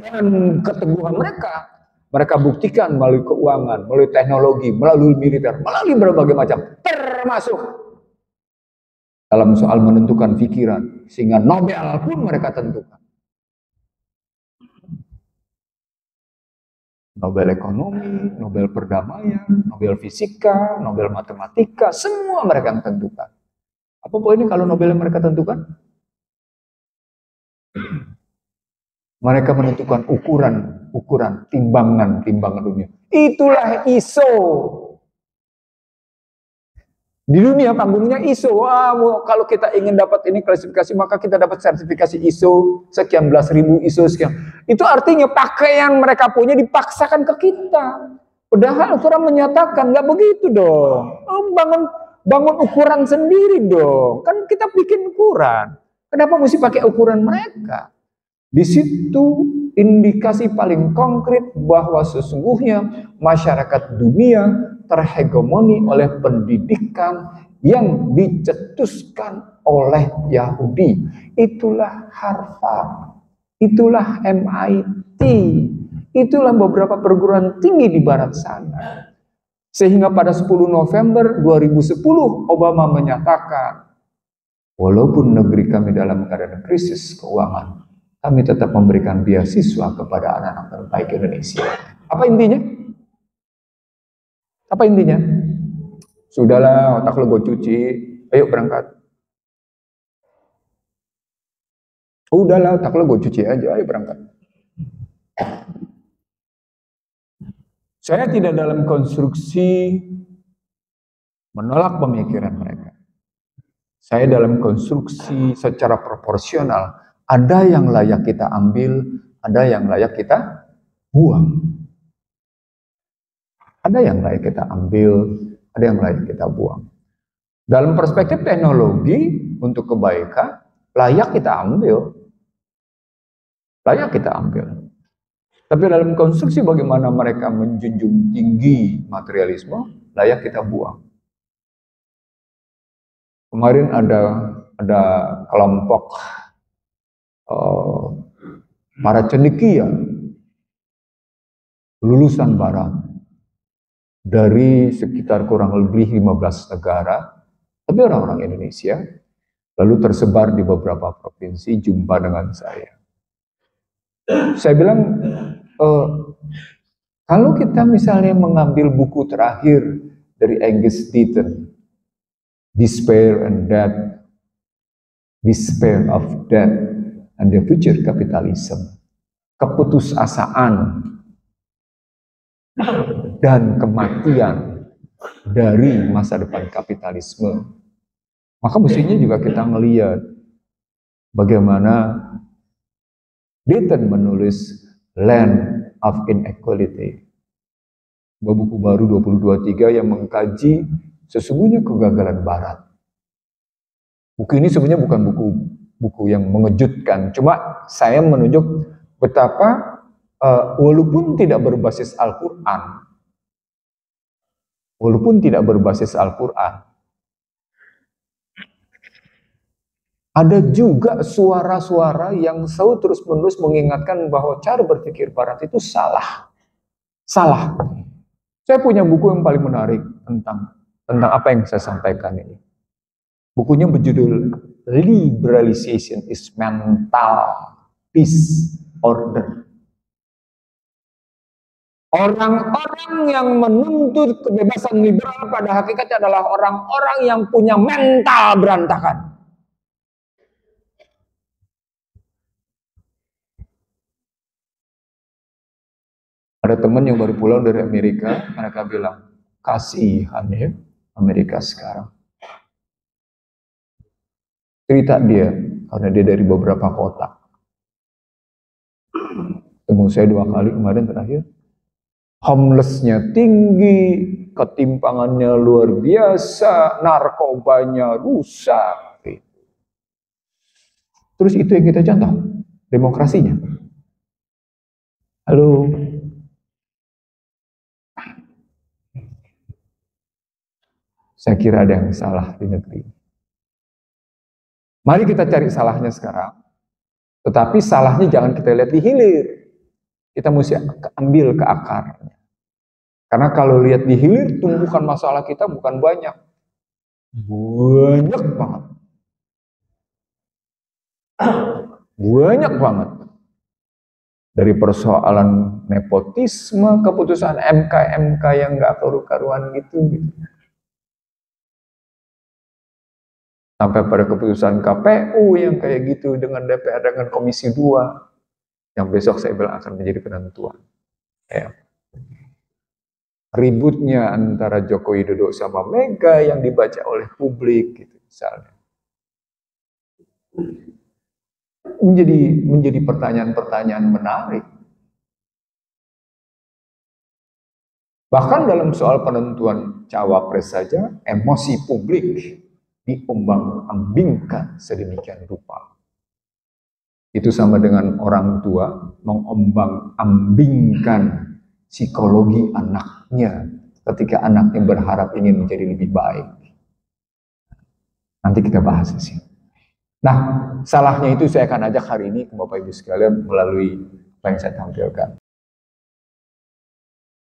Dan keteguhan mereka buktikan melalui keuangan, melalui teknologi, melalui militer, melalui berbagai macam, termasuk dalam soal menentukan pikiran, sehingga Nobel pun mereka tentukan. Nobel ekonomi, Nobel perdamaian, Nobel fisika, Nobel matematika, semua mereka yang tentukan. Apa poinnya kalau Nobel yang mereka tentukan? Mereka menentukan ukuran, timbangan dunia. Itulah ISO. Di dunia panggungnya ISO. Wah, kalau kita ingin dapat ini klasifikasi, maka kita dapat sertifikasi ISO sekian belas ribu, ISO sekian. Itu artinya pakaian mereka punya dipaksakan ke kita. Padahal Al-Quran menyatakan nggak begitu dong. Bangun ukuran sendiri dong. Kan kita bikin ukuran. Kenapa mesti pakai ukuran mereka? Di situ indikasi paling konkret bahwa sesungguhnya masyarakat dunia terhegemoni oleh pendidikan yang dicetuskan oleh Yahudi. Itulah Harvard, itulah MIT, itulah beberapa perguruan tinggi di barat sana. Sehingga pada 10 November 2010 Obama menyatakan, walaupun negeri kami dalam keadaan krisis keuangan, kami tetap memberikan beasiswa kepada anak-anak terbaik Indonesia. Apa intinya? Apa intinya? Sudahlah, otak lo gue cuci, ayo berangkat. Udahlah, otak lo gue cuci aja, ayo berangkat. Saya tidak dalam konstruksi menolak pemikiran mereka. Saya dalam konstruksi secara proporsional. Ada yang layak kita ambil, ada yang layak kita buang. Ada yang layak kita ambil, ada yang layak kita buang. Dalam perspektif teknologi untuk kebaikan, layak kita ambil. Layak kita ambil. Tapi dalam konstruksi bagaimana mereka menjunjung tinggi materialisme, layak kita buang. Kemarin ada kelompok para cendekia lulusan barat dari sekitar kurang lebih 15 negara, tapi orang-orang Indonesia, lalu tersebar di beberapa provinsi, jumpa dengan saya. Saya bilang, kalau kita misalnya mengambil buku terakhir dari Angus Deaton, Despair of Death and the Future Capitalism, keputusasaan dan kematian dari masa depan kapitalisme, maka mestinya juga kita melihat bagaimana Deaton menulis Land of Inequality, buku baru 2023 yang mengkaji sesungguhnya kegagalan Barat. Buku ini sebenarnya bukan buku yang mengejutkan, cuma saya menunjuk betapa walaupun tidak berbasis Al-Quran, ada juga suara-suara yang selalu terus-menerus mengingatkan bahwa cara berpikir Barat itu salah. Saya punya buku yang paling menarik tentang apa yang saya sampaikan ini. Bukunya berjudul Liberalization is Mental Disorder. Orang-orang yang menuntut kebebasan liberal pada hakikatnya adalah orang-orang yang punya mental berantakan. Ada teman yang baru pulang dari Amerika, mereka bilang, kasihan ya Amerika sekarang. Cerita dia, karena dia dari beberapa kota. Ketemu saya 2 kali kemarin terakhir. Homeless-nya tinggi, ketimpangannya luar biasa, narkobanya rusak. Terus itu yang kita contoh, demokrasinya. Halo. Saya kira ada yang salah di negeri. Mari kita cari salahnya sekarang. Tetapi salahnya jangan kita lihat di hilir. Kita mesti ambil ke akarnya. Karena kalau lihat di hilir, tumbukan masalah kita bukan banyak. Banyak banget. Banyak banget. Dari persoalan nepotisme, keputusan MK yang nggak karu-karuan gitu. Sampai pada keputusan KPU yang kayak gitu dengan DPR dengan Komisi 2. Yang besok saya bilang akan menjadi penentuan. Ya. Ributnya antara Joko Widodo sama Mega yang dibaca oleh publik gitu misalnya. Menjadi pertanyaan-pertanyaan menarik. Bahkan dalam soal penentuan cawapres saja, emosi publik diombang-ambingkan sedemikian rupa. Itu sama dengan orang tua mengombang-ambingkan psikologi anaknya ketika anaknya berharap ingin menjadi lebih baik. Nanti kita bahas di sini. Nah, salahnya itu saya akan ajak hari ini ke Bapak Ibu sekalian melalui apa yang saya tampilkan.